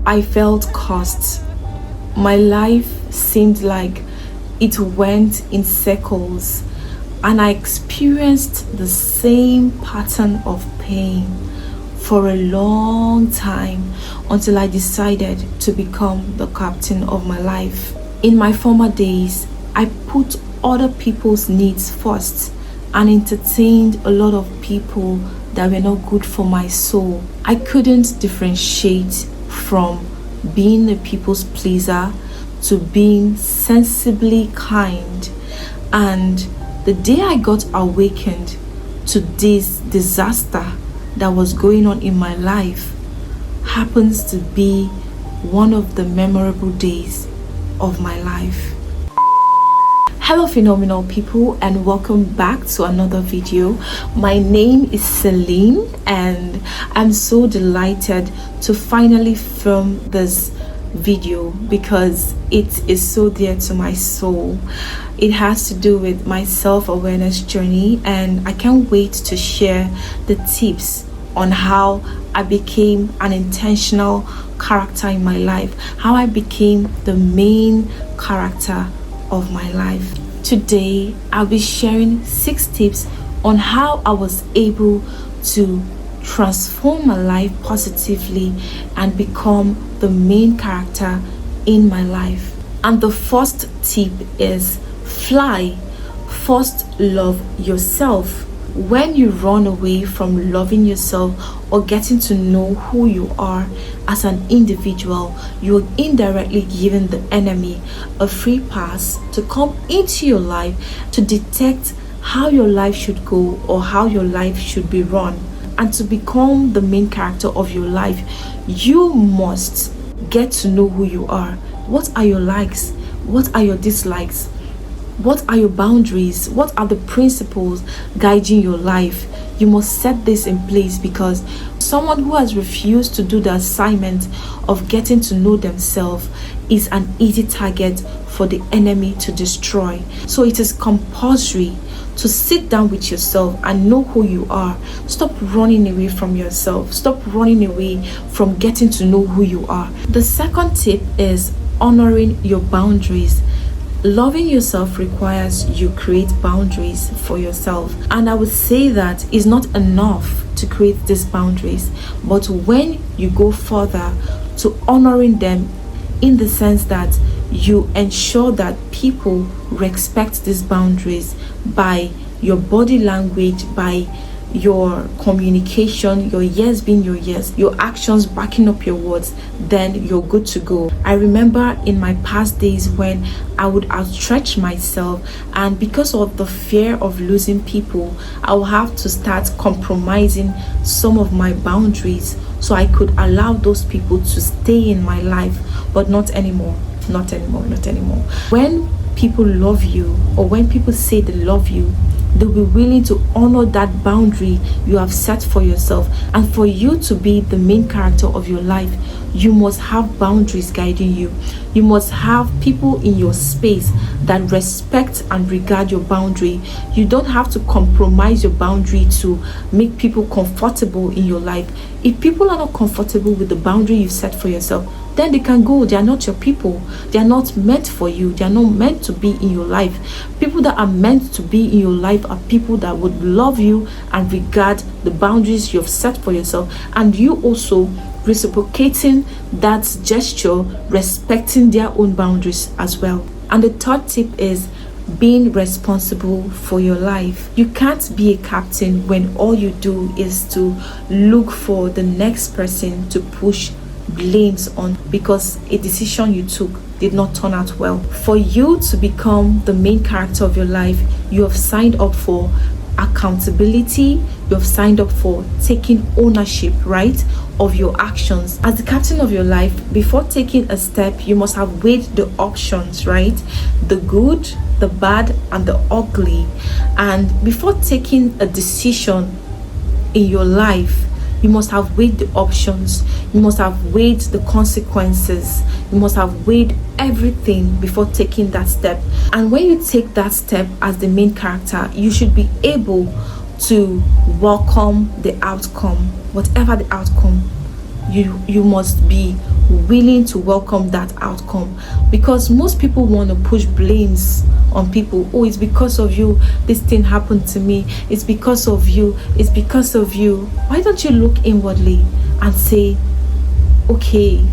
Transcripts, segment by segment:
I felt cursed. My life seemed like it went in circles, and I experienced the same pattern of pain for a long time until I decided to become the captain of my life. In my former days, I put other people's needs first and entertained a lot of people that were not good for my soul. I couldn't differentiate from being a people's pleaser to being sensibly kind. And the day I got awakened to this disaster that was going on in my life happens to be one of the memorable days of my life. Hello phenomenal people, and welcome back to another video. My name is Celine, and I'm so delighted to finally film this video because it is so dear to my soul. It has to do with my self-awareness journey, and I can't wait to share the tips on how I became an intentional character in my life, how I became the main character of my life. Today I'll be sharing 6 tips on how I was able to transform my life positively and become the main character in my life. And the first tip is fly. First, love yourself. When you run away from loving yourself or getting to know who you are as an individual, you're indirectly giving the enemy a free pass to come into your life to detect how your life should go or how your life should be run. And to become the main character of your life, you must get to know who you are. What are your likes? What are your dislikes? What are your boundaries? What are the principles guiding your life? You must set this in place, because someone who has refused to do the assignment of getting to know themselves is an easy target for the enemy to destroy. So it is compulsory to sit down with yourself and know who you are. Stop running away from yourself. Stop running away from getting to know who you are. The second tip is honoring your boundaries. Loving yourself requires you create boundaries for yourself, and I would say that it's not enough to create these boundaries, but when you go further to honoring them, in the sense that you ensure that people respect these boundaries by your body language, by your communication, your yes being your yes, your actions backing up your words, then you're good to go. I remember in my past days when I would outstretch myself, and because of the fear of losing people, I would have to start compromising some of my boundaries so I could allow those people to stay in my life. But not anymore. Not anymore. When people love you, or when people say they love you, they'll be willing to honor that boundary you have set for yourself. And for you to be the main character of your life, you must have boundaries guiding you. You must have people in your space that respect and regard your boundary. You don't have to compromise your boundary to make people comfortable in your life. If people are not comfortable with the boundary you've set for yourself, then they can go. They are not your people. They are not meant for you. They are not meant to be in your life. People that are meant to be in your life are people that would love you and regard the boundaries you have set for yourself, and you also reciprocating that gesture, respecting their own boundaries as well. And the third tip is being responsible for your life. You can't be a captain when all you do is to look for the next person to push blames on because a decision you took did not turn out well. For you to become the main character of your life, you have signed up for accountability. You have signed up for taking ownership, right, of your actions. As the captain of your life, before taking a step, you must have weighed the options, right? The good, the bad, and the ugly. And before taking a decision in your life, you must have weighed the options. You must have weighed the consequences. You must have weighed everything before taking that step. And when you take that step as the main character, you should be able to welcome the outcome. Whatever the outcome, you must be willing to welcome that outcome, because most people want to push blames on people. Oh, it's because of you this thing happened to me, it's because of you, it's because of you. Why don't you look inwardly and say, okay,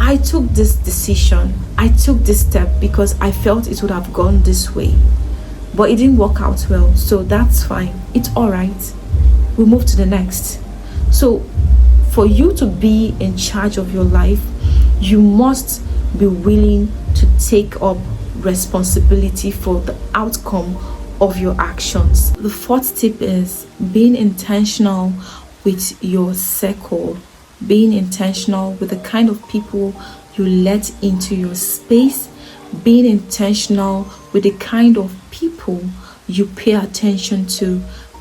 I took this decision, I took this step because I felt it would have gone this way, but it didn't work out well, so that's fine, it's all right, we move to the next. So for you to be in charge of your life, you must be willing to take up responsibility for the outcome of your actions. The fourth tip is being intentional with your circle, being intentional with the kind of people you let into your space, being intentional with the kind of people you pay attention to,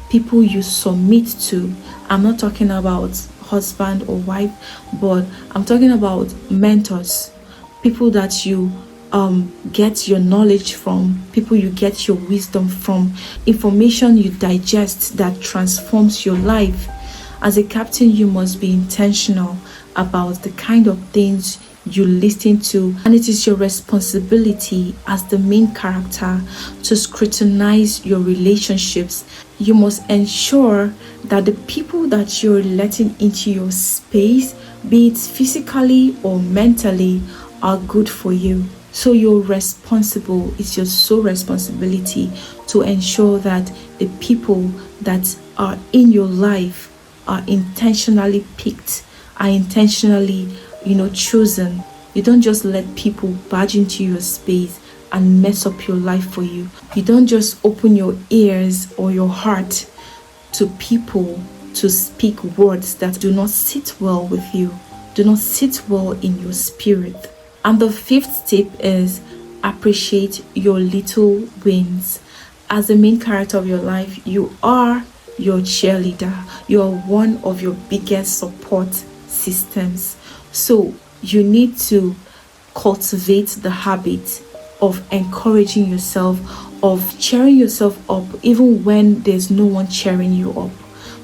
people you submit to. I'm not talking about husband or wife, but I'm talking about mentors, people that you get your knowledge from, people you get your wisdom from, information you digest that transforms your life. As a captain, you must be intentional about the kind of things you listen to, and it is your responsibility as the main character to scrutinize your relationships. You must ensure that the people that you're letting into your space, be it physically or mentally, are good for you. So you're responsible, it's your sole responsibility to ensure that the people that are in your life are intentionally picked, are intentionally, chosen. You don't just let people barge into your space and mess up your life for you. You don't just open your ears or your heart to people to speak words that do not sit well with you, do not sit well in your spirit. And the fifth tip is appreciate your little wins. As the main character of your life, you are your cheerleader. You are one of your biggest support systems. So you need to cultivate the habit of encouraging yourself, of cheering yourself up even when there's no one cheering you up.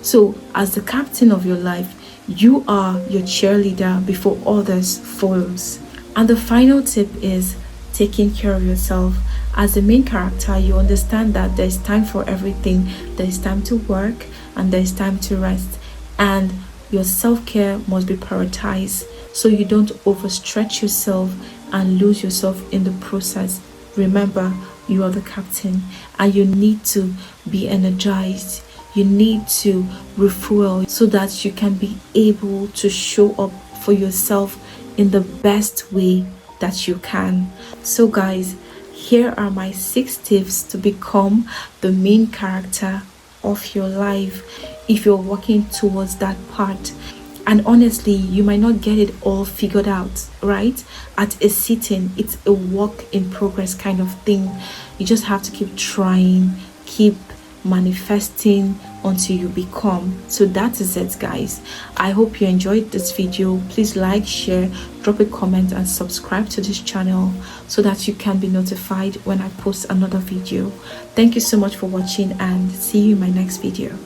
So as the captain of your life, you are your cheerleader before others follows. And the final tip is taking care of yourself. As the main character, you understand that there's time for everything. There's time to work and there's time to rest. And your self-care must be prioritized so you don't overstretch yourself and lose yourself in the process. Remember, you are the captain and you need to be energized. You need to refuel so that you can be able to show up for yourself in the best way that you can. So guys, here are my 6 tips to become the main character of your life if you're working towards that part. And honestly, you might not get it all figured out right at a sitting. It's a work in progress kind of thing. You just have to keep trying, keep manifesting until you become. So that is it, guys. I hope you enjoyed this video. Please like, share, drop a comment and subscribe to this channel so that you can be notified when I post another video. Thank you so much for watching and see you in my next video.